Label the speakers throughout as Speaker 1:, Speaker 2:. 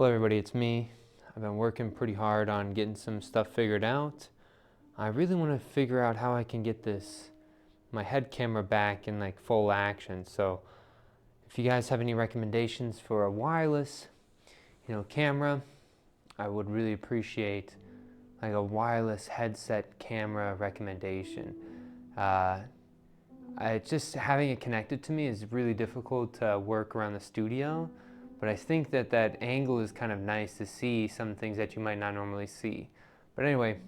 Speaker 1: Hello everybody, it's me. I've been working pretty hard on getting some stuff figured out. I really want to figure out how I can get my head camera back in like full action. So if you guys have any recommendations for a wireless, camera, I would really appreciate like a wireless headset camera recommendation. Just having it connected to me is really difficult to work around the studio. But I think that angle is kind of nice to see some things that you might not normally see. But anyway,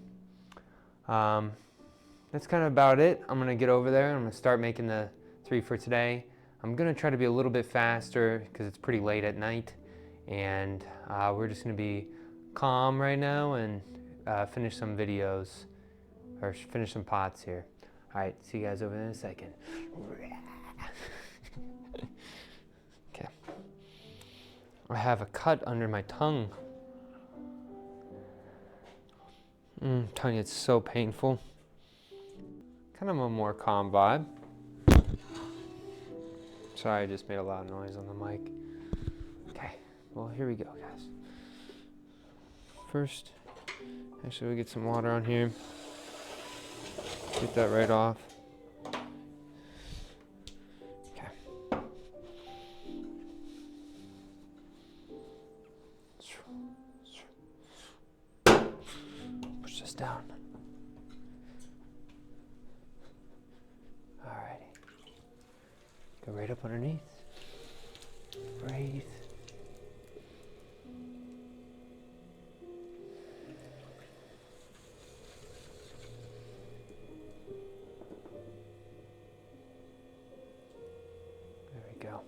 Speaker 1: that's kind of about it. I'm gonna get over there and I'm gonna start making the 3 for today. I'm gonna try to be a little bit faster because it's pretty late at night, and we're just gonna be calm right now and finish some videos or finish some pots here. All right, see you guys over in a second. Okay. I have a cut under my tongue. I'm telling you, it's so painful. Kind of a more calm vibe. Sorry, I just made a lot of noise on the mic. Okay, well, here we go, guys. First, actually, we'll get some water on here. Get that right off. Push this down. Alrighty. Go right up underneath. Breathe. There we go.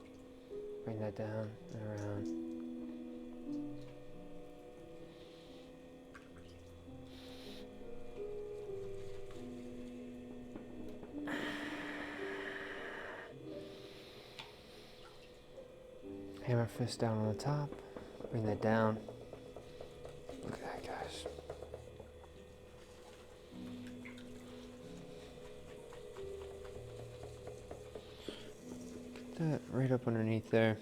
Speaker 1: Bring that down and around. Hammer fist down on the top. Bring that down. Look at that, guys. Get that right up underneath there.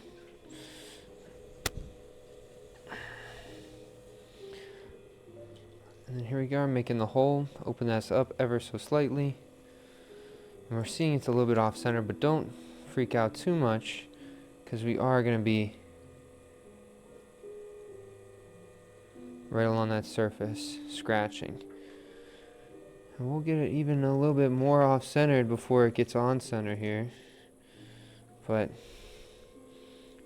Speaker 1: And then here we go, I'm making the hole. Open this up ever so slightly. And we're seeing it's a little bit off center, but don't freak out too much, because we are going to be right along that surface, scratching. And we'll get it even a little bit more off-centered before it gets on-center here. But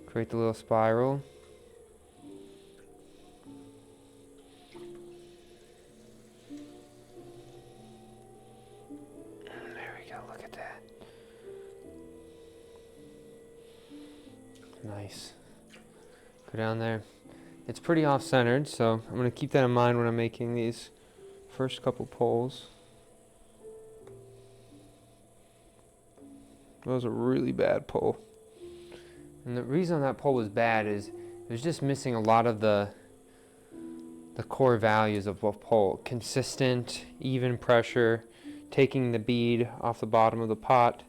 Speaker 1: create the little spiral. There we go, look at that. Nice. Go down there. It's pretty off-centered, so I'm going to keep that in mind when I'm making these first couple poles. That was a really bad pole. And the reason that pole was bad is it was just missing a lot of the core values of a pole. Consistent, even pressure, taking the bead off the bottom of the pot.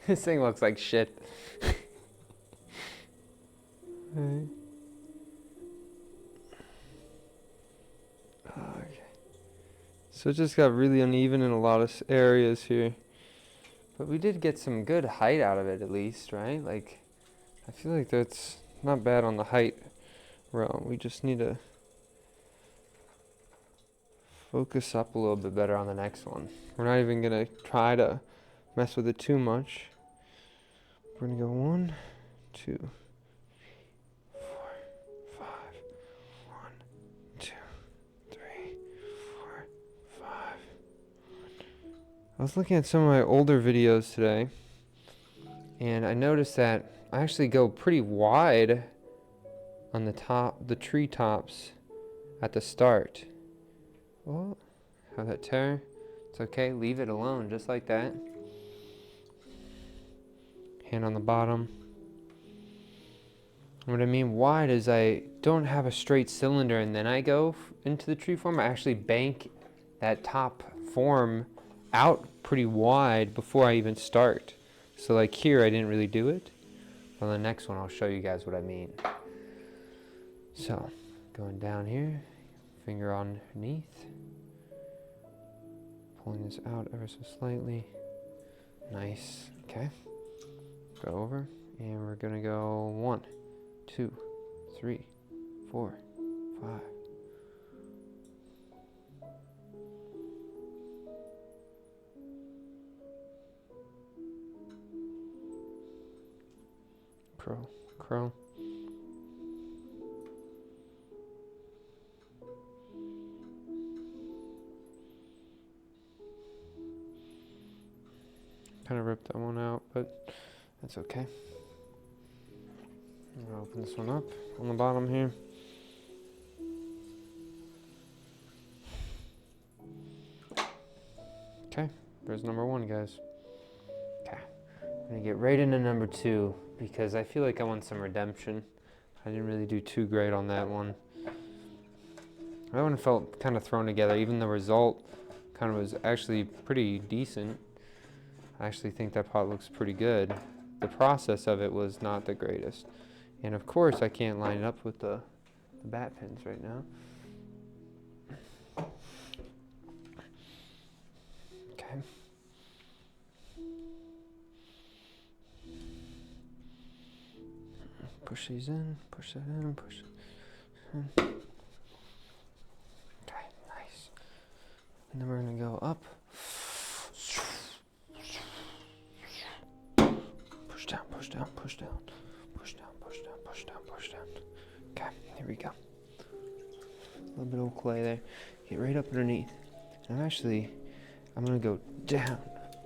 Speaker 1: This thing looks like shit. Okay. So it just got really uneven in a lot of areas here. But we did get some good height out of it at least, right? Like, I feel like that's not bad on the height realm. We just need to focus up a little bit better on the next one. We're not even gonna try to mess with it too much. We're gonna go 1, 2, 4, 5. 1, 2, 3, 4, 5. I was looking at some of my older videos today, and I noticed that I actually go pretty wide on the tree tops at the start. Well, Have that tear. It's okay, leave it alone, just like that. Hand on the bottom. What I mean wide is I don't have a straight cylinder and then I go into the tree form. I actually bank that top form out pretty wide before I even start. So like here, I didn't really do it. On the next one, I'll show you guys what I mean. So, going down here, finger underneath, pulling this out ever so slightly. Nice, okay. Go over, and we're gonna go 1, 2, 3, 4, 5. Curl. Kind of ripped that one out, but that's okay. I'm gonna open this one up on the bottom here. Okay, there's number 1, guys. Okay, I'm gonna get right into number 2 because I feel like I want some redemption. I didn't really do too great on that one. That one felt kind of thrown together. Even the result kind of was actually pretty decent. I actually think that pot looks pretty good. The process of it was not the greatest. And of course I can't line it up with the bat pins right now. Okay. Push these in, push that in, push it in. Okay, nice. And then we're gonna go up. Push down, push down, push down, push down, push down, push down, push down. Okay, here we go. A little bit of clay there. Get right up underneath. And I'm gonna go down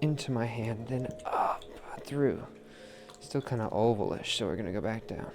Speaker 1: into my hand, then up through. Still kind of ovalish, so we're gonna go back down.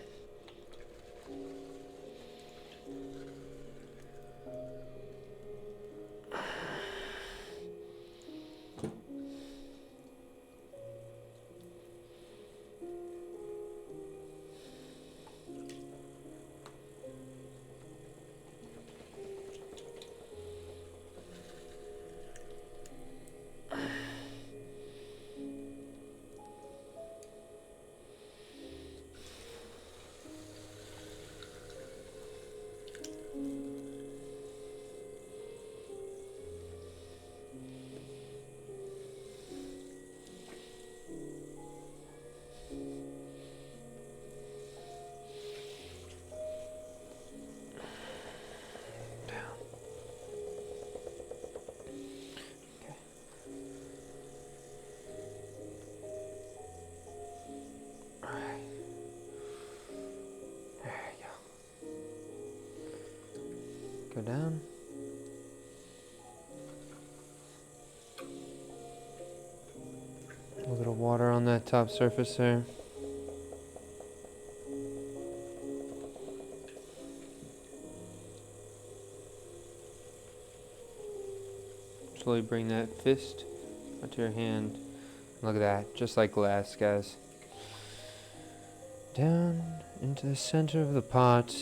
Speaker 1: Go down. A little water on that top surface there. Slowly bring that fist onto your hand. Look at that, just like glass, guys. Down into the center of the pot.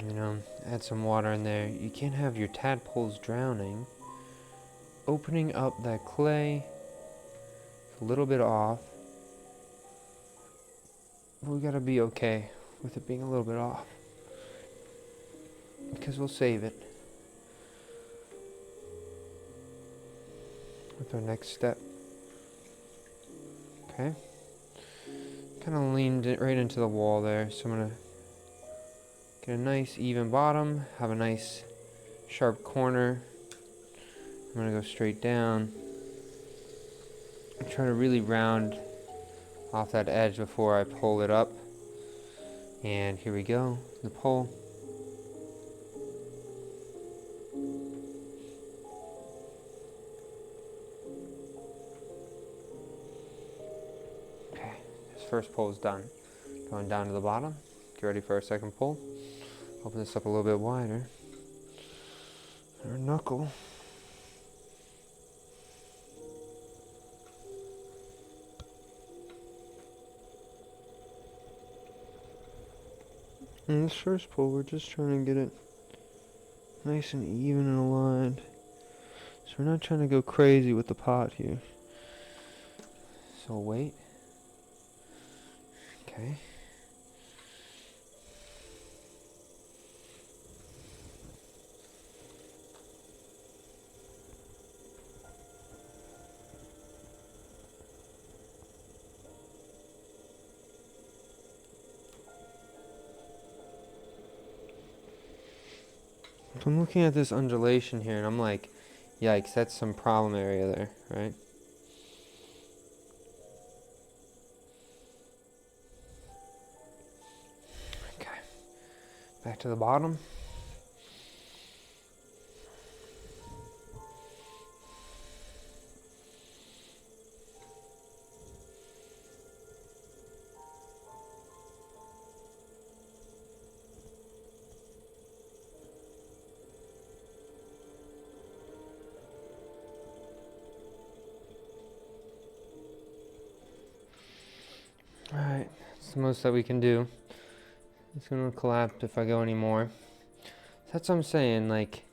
Speaker 1: You know, add some water in there. You can't have your tadpoles drowning. Opening up that clay, a little bit off. We gotta be okay with it being a little bit off, because we'll save it with our next step. Okay, kind of leaned it right into the wall there, so I'm gonna get a nice even bottom, have a nice sharp corner. I'm gonna go straight down and try to really round off that edge before I pull it up. And here we go, the pull. Okay, this first pull is done. Going down to the bottom, get ready for our second pull. Open this up a little bit wider. Our knuckle. In this first pull, we're just trying to get it nice and even and aligned. So we're not trying to go crazy with the pot here. So wait. Okay. So I'm looking at this undulation here and I'm like, yikes, that's some problem area there, right? Okay. Back to the bottom. Alright, that's the most that we can do. It's gonna collapse if I go anymore. That's what I'm saying, like,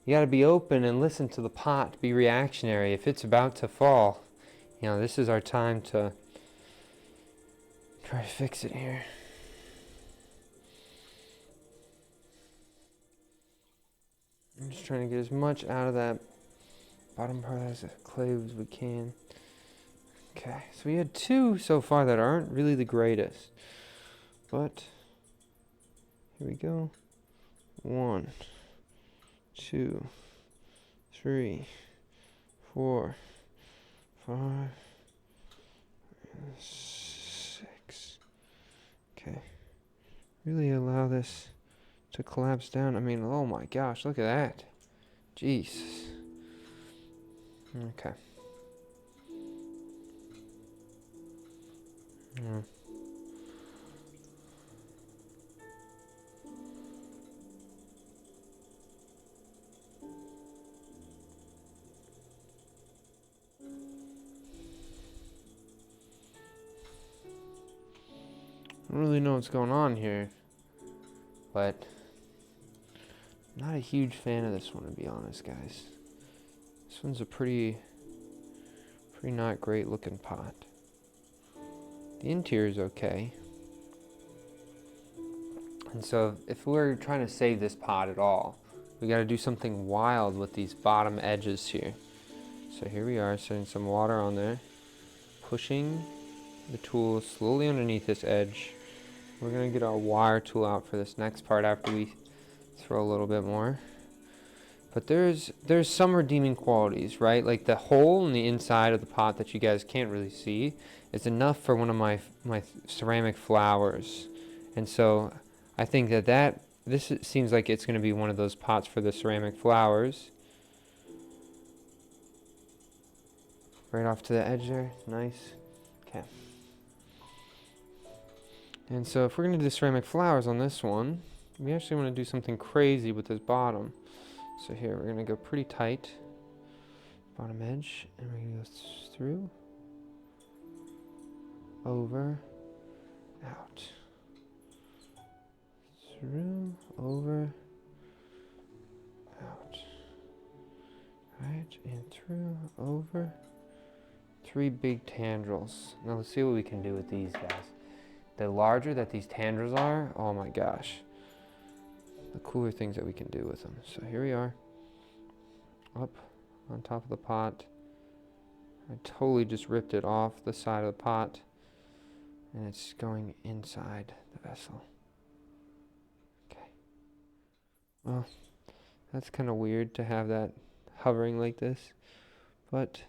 Speaker 1: you gotta be open and listen to the pot, be reactionary. If it's about to fall, you know, this is our time to try to fix it here. I'm just trying to get as much out of that bottom part of the clay as we can. Okay, so we had two so far that aren't really the greatest. But, here we go. 1, 2, 3, 4, 5, 6. Okay. Really allow this to collapse down. I mean, oh my gosh, look at that. Jeez. Okay. Mm. I don't really know what's going on here, but I'm not a huge fan of this one, to be honest, guys. This one's a pretty not great looking pot. The interior is okay. And so if we're trying to save this pot at all, we got to do something wild with these bottom edges here. So here we are, setting some water on there, pushing the tool slowly underneath this edge. We're going to get our wire tool out for this next part after we throw a little bit more. But there's some redeeming qualities, right? Like the hole in the inside of the pot that you guys can't really see is enough for one of my ceramic flowers. And so I think this seems like it's going to be one of those pots for the ceramic flowers. Right off to the edge there, nice. Okay. And so if we're going to do ceramic flowers on this one, we actually want to do something crazy with this bottom. So here we're going to go pretty tight, bottom edge, and we're going to go through, over, out, through, over, out, right, and through, over. 3 big tendrils. Now let's see what we can do with these guys. The larger that these tendrils are, oh my gosh, the cooler things that we can do with them. So here we are, up on top of the pot. I totally just ripped it off the side of the pot, and it's going inside the vessel. Okay. Well, that's kind of weird to have that hovering like this, but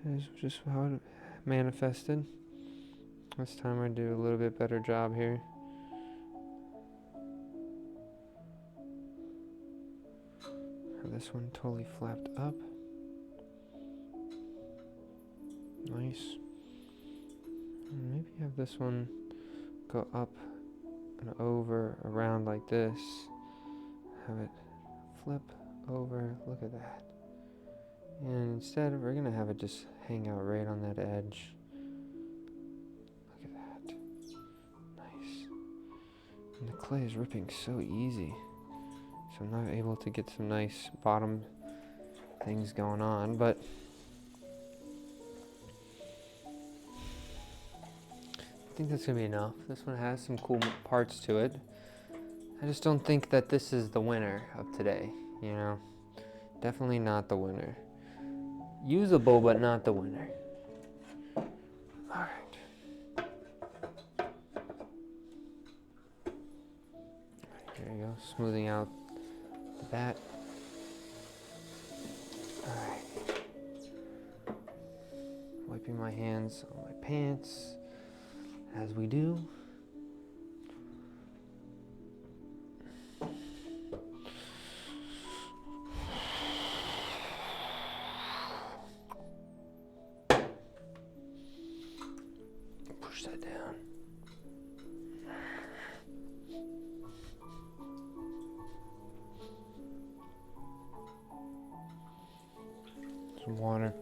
Speaker 1: it's just how it manifested. This time I do a little bit better job here. This one totally flapped up. Nice. And maybe have this one go up and over, around like this. Have it flip over, look at that. And instead, we're gonna have it just hang out right on that edge. Look at that. Nice. And the clay is ripping so easy. So I'm not able to get some nice bottom things going on, but I think that's gonna be enough. This one has some cool parts to it. I just don't think that this is the winner of today, you know? Definitely not the winner. Usable, but not the winner. All right. There you go, smoothing out the bat. All right. Wiping my hands on my pants, as we do. Push that down. Some water.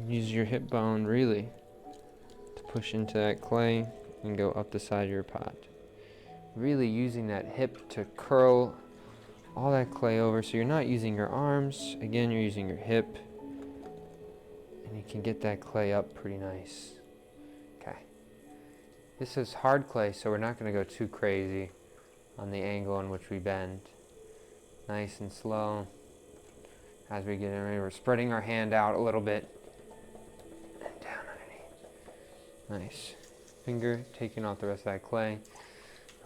Speaker 1: Use your hip bone really to push into that clay and go up the side of your pot. Really using that hip to curl all that clay over, so you're not using your arms. Again, you're using your hip, and you can get that clay up pretty nice. Okay. This is hard clay, so we're not going to go too crazy on the angle in which we bend. Nice and slow. As we get in, we're spreading our hand out a little bit and down underneath. Nice. Finger taking off the rest of that clay.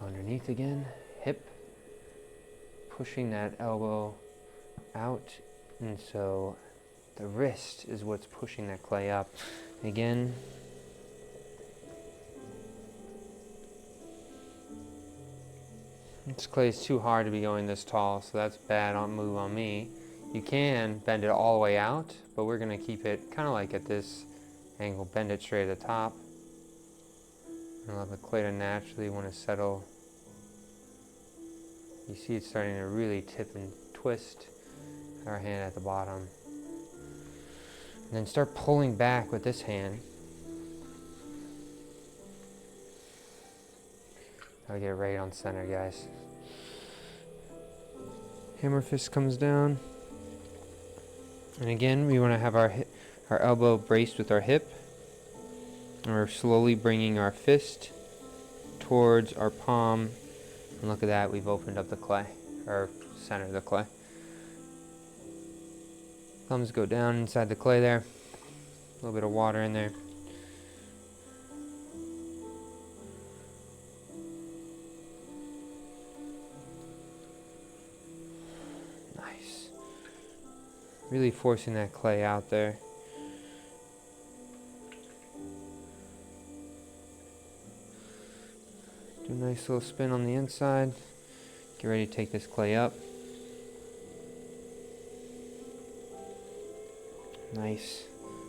Speaker 1: Underneath again. Hip. Pushing that elbow out, and so the wrist is what's pushing that clay up. Again, this clay is too hard to be going this tall, so that's bad move on me. You can bend it all the way out, but we're going to keep it kind of like at this angle, bend it straight at the top. And allow the clay to naturally want to settle. You see it's starting to really tip and twist our hand at the bottom. And then start pulling back with this hand. I'll get it right on center, guys. Hammer fist comes down. And again, we want to have our elbow braced with our hip. And we're slowly bringing our fist towards our palm. And look at that, we've opened up the clay, or center of the clay. Thumbs go down inside the clay there. A little bit of water in there. Nice. Really forcing that clay out there. Do a nice little spin on the inside. Get ready to take this clay up. Nice.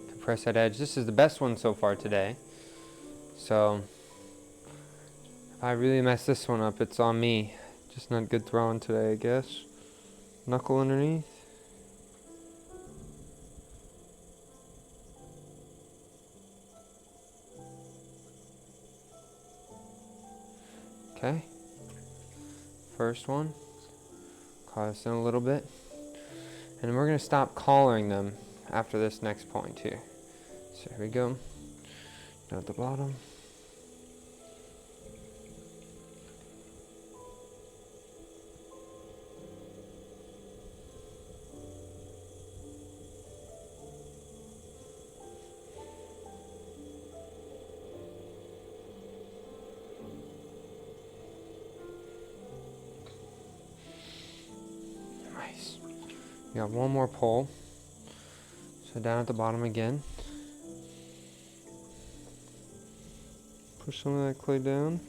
Speaker 1: Compress that edge. This is the best one so far today. So, if I really mess this one up, it's on me. Just not good throwing today, I guess. Knuckle underneath. Okay. First one. Caught us in a little bit. And we're going to stop collaring them after this next point here. So here we go. Down at the bottom. Nice. We got one more pull. So down at the bottom again. Push some of that clay down.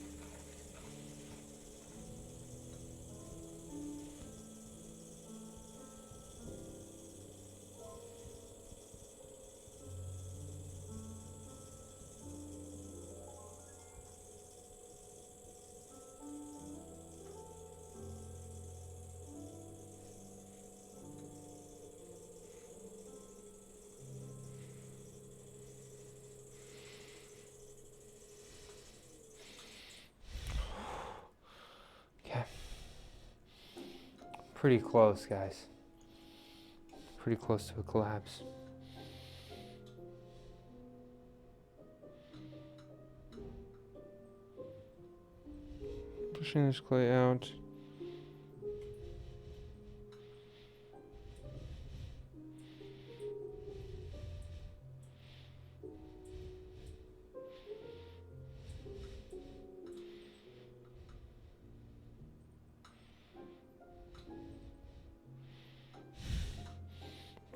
Speaker 1: pretty close, guys. Pretty close to a collapse. Pushing this clay out.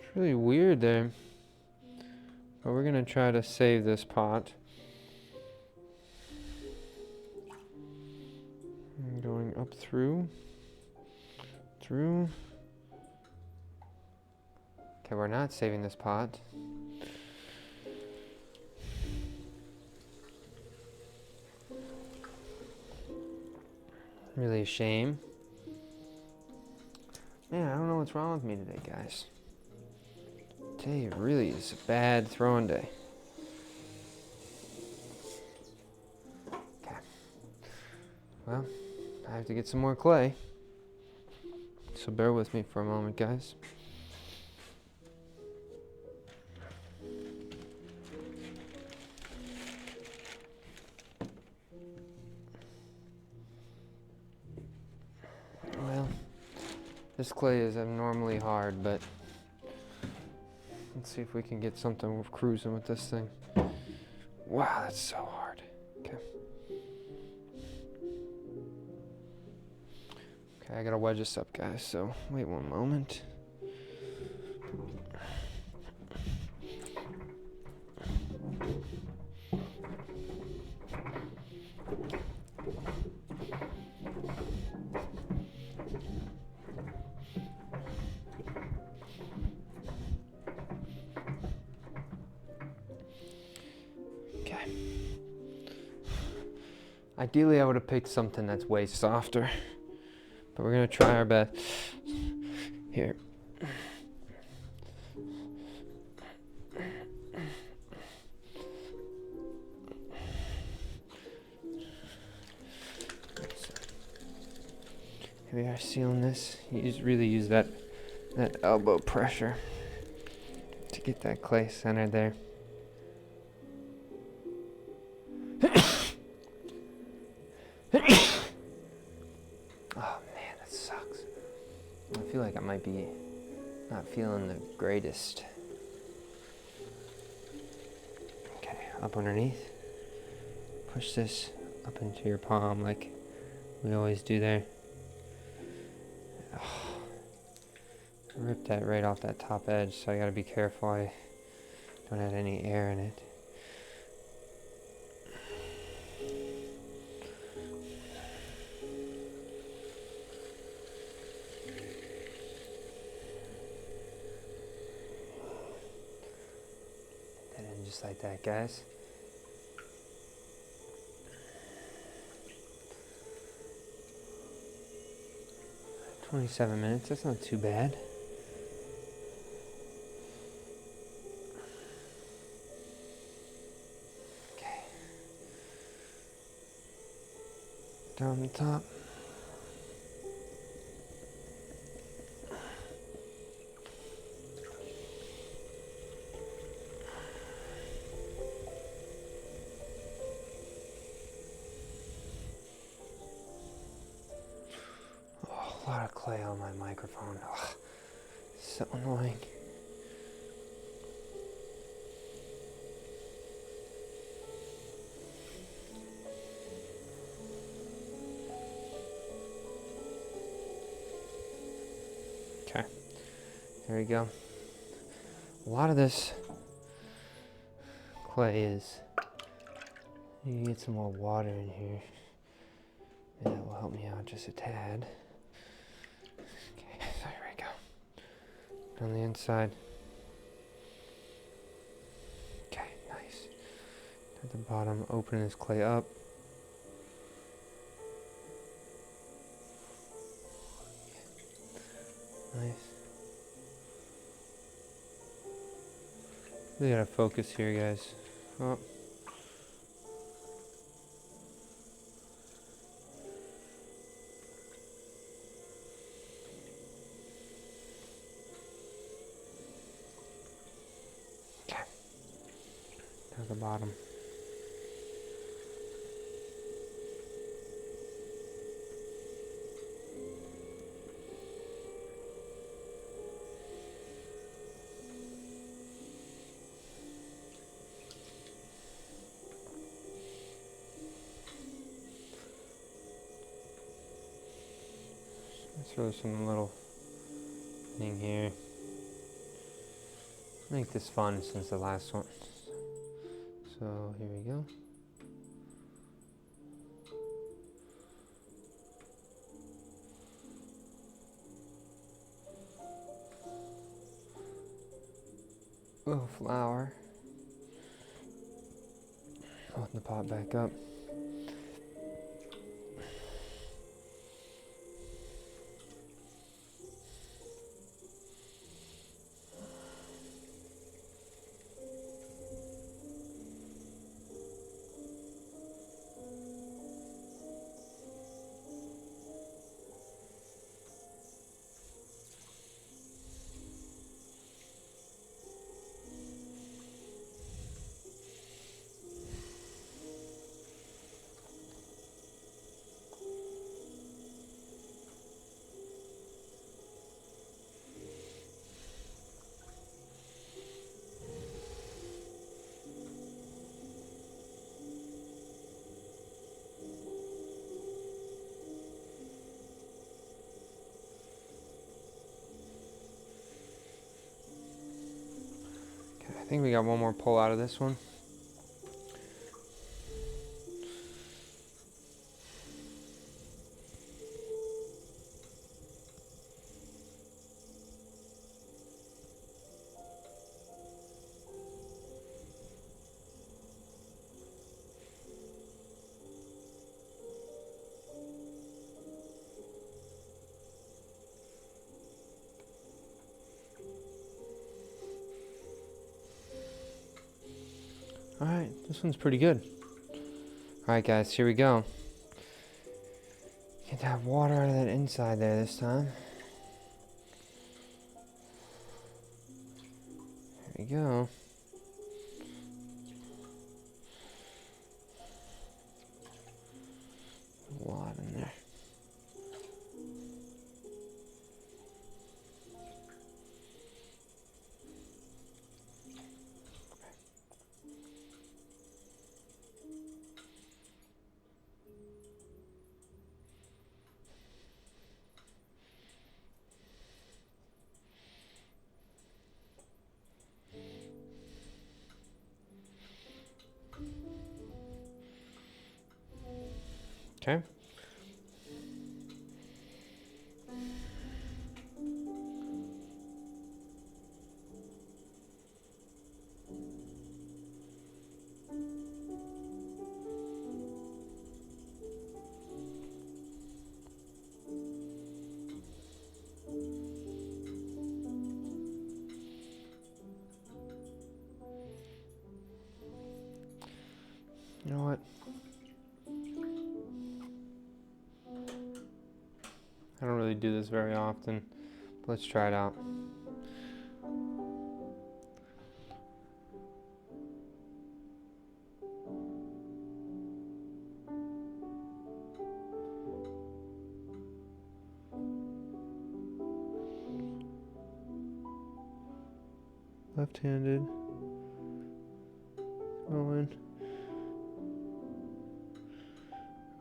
Speaker 1: It's really weird there. But we're gonna try to save this pot. And going up through. Okay, we're not saving this pot. Really a shame. Man, I don't know what's wrong with me today, guys. Today it really is a bad throwing day. Okay. Well, I have to get some more clay. So bear with me for a moment, guys. Well, this clay is abnormally hard, but let's see if we can get something with cruising with this thing. Wow, that's so hard. Okay. Okay, I gotta wedge this up, guys, so wait one moment. Okay. Ideally, I would have picked something that's way softer, but we're gonna try our best. Here. Here we are sealing this. You really use that elbow pressure to get that clay centered there. Oh man, that sucks. I feel like I might be not feeling the greatest. Okay, up underneath. Push this up into your palm like we always do there. Oh, ripped that right off that top edge, so I gotta be careful I don't have any air in it. Just like that, guys. $27, that's not too bad. Okay. Down the top. A lot of clay on my microphone. Ugh, so annoying. Okay, there we go. A lot of this clay is, you can get some more water in here. And that will help me out just a tad. There we go. On the inside. Okay, nice. At the bottom, open this clay up. Nice. Really gotta focus here, guys. Oh. bottom. Throw some little thing here. Make this fun since the last one. So here we go. Little flower. Open the pot back up. I think we got one more pull out of this one. Alright, this one's pretty good. Alright guys, here we go. Get that water out of that inside there this time. There we go. A lot in there. Okay. You know what? I don't really do this very often, but let's try it out. Left-handed. Going.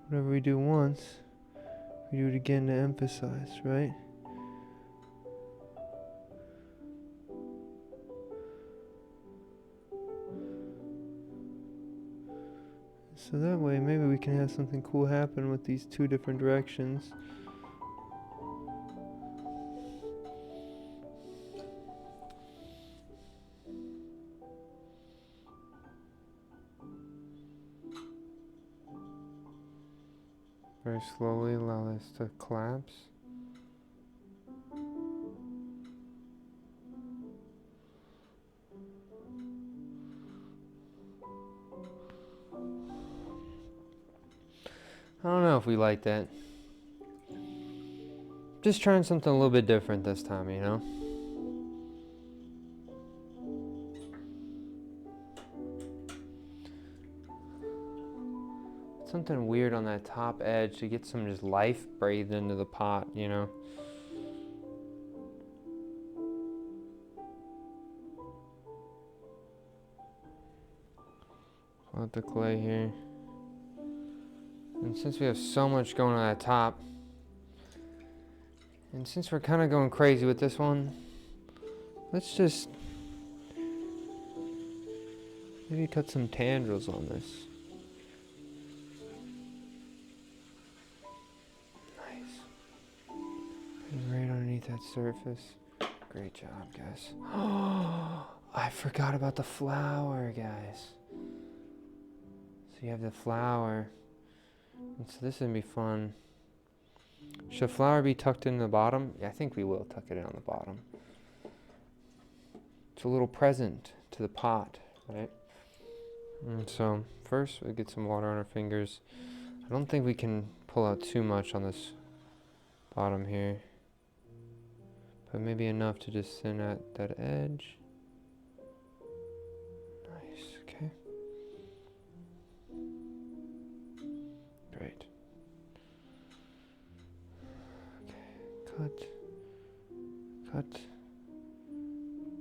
Speaker 1: Whatever we do once, we do it again to emphasize, right? So that way, maybe we can have something cool happen with these two different directions. Very slowly allow this to collapse. I don't know if we like that. Just trying something a little bit different this time, you know? something weird on that top edge to get some just life breathed into the pot, you know. Let the clay here. And since we have so much going on at top, and since we're kind of going crazy with this one, let's just maybe cut some tendrils on this. Nice. Right underneath that surface. Great job, guys. Oh, I forgot about the flower, guys. So you have the flower. And so this is going to be fun. Should flower be tucked in the bottom? Yeah, I think we will tuck it in on the bottom. It's a little present to the pot, right? And so first we get some water on our fingers. I don't think we can pull out too much on this bottom here, but maybe enough to just thin out that edge. Nice, okay. Great. Okay,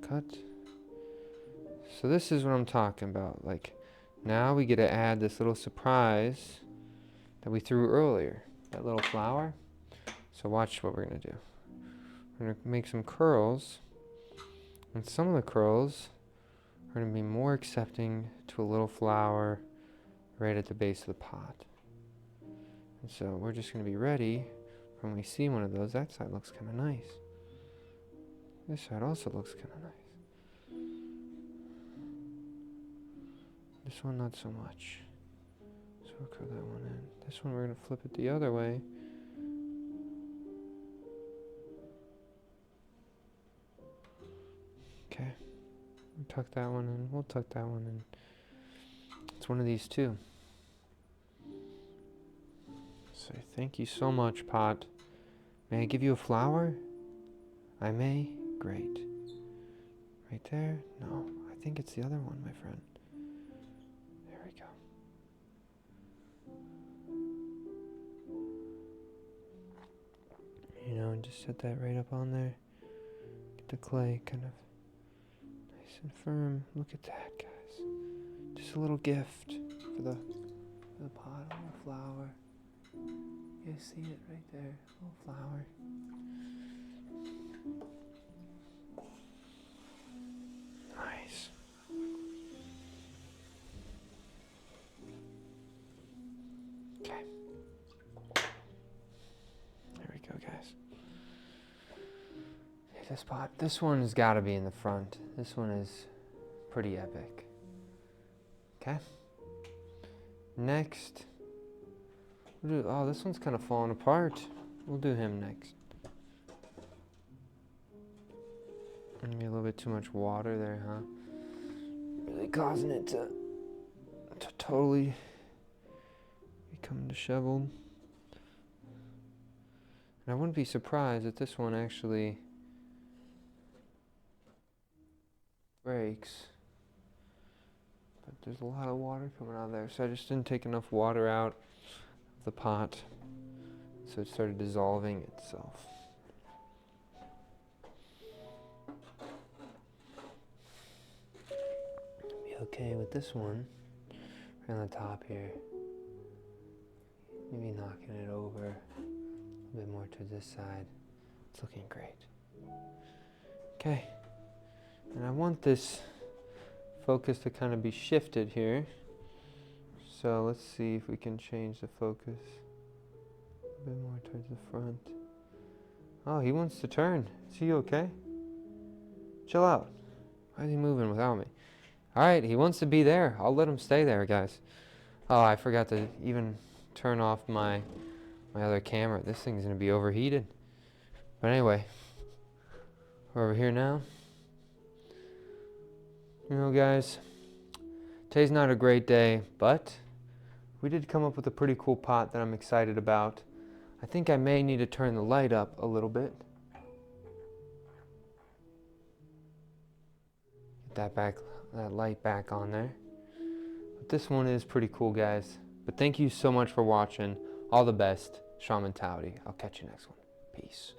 Speaker 1: cut. So this is what I'm talking about. Like, now we get to add this little surprise that we threw earlier, that little flower. So watch what we're gonna do. We're gonna make some curls, and some of the curls are gonna be more accepting to a little flower right at the base of the pot. And so we're just gonna be ready when we see one of those. That side looks kind of nice. This side also looks kind of nice. This one not so much. So we'll curl that one in. This one we're going to flip it the other way. Okay. We'll tuck that one in. We'll tuck that one in. It's one of these two. So thank you so much, pot. May I give you a flower? I may? Great. Right there? No, I think it's the other one, my friend. There we go. You know, and just set that right up on there. Get the clay kind of nice and firm. Look at that, guys. Just a little gift for the pot, a little flower. You guys see it right there? A little flower. Nice. Okay. There we go, guys. This pot, this one's got to be in the front. This one is pretty epic. Okay. Next, we'll do, oh, this one's kind of falling apart. We'll do him next. Maybe a little bit too much water there, huh? Really causing it to totally become disheveled. And I wouldn't be surprised if this one actually breaks. But there's a lot of water coming out of there, so I just didn't take enough water out of the pot, so it started dissolving itself. Okay, with this one, right on the top here, maybe knocking it over a bit more to this side. It's looking great. Okay, and I want this focus to kind of be shifted here. So let's see if we can change the focus a bit more towards the front. Oh, he wants to turn. Is he okay? Chill out. Why is he moving without me? Alright, he wants to be there. I'll let him stay there, guys. Oh, I forgot to even turn off my other camera. This thing's going to be overheated. But anyway, we're over here now. You know, guys, today's not a great day, but we did come up with a pretty cool pot that I'm excited about. I think I may need to turn the light up a little bit. Get that light back on there. But this one is pretty cool, guys. But thank you so much for watching. All the best. Shaw Mentality. I'll catch you next one. Peace.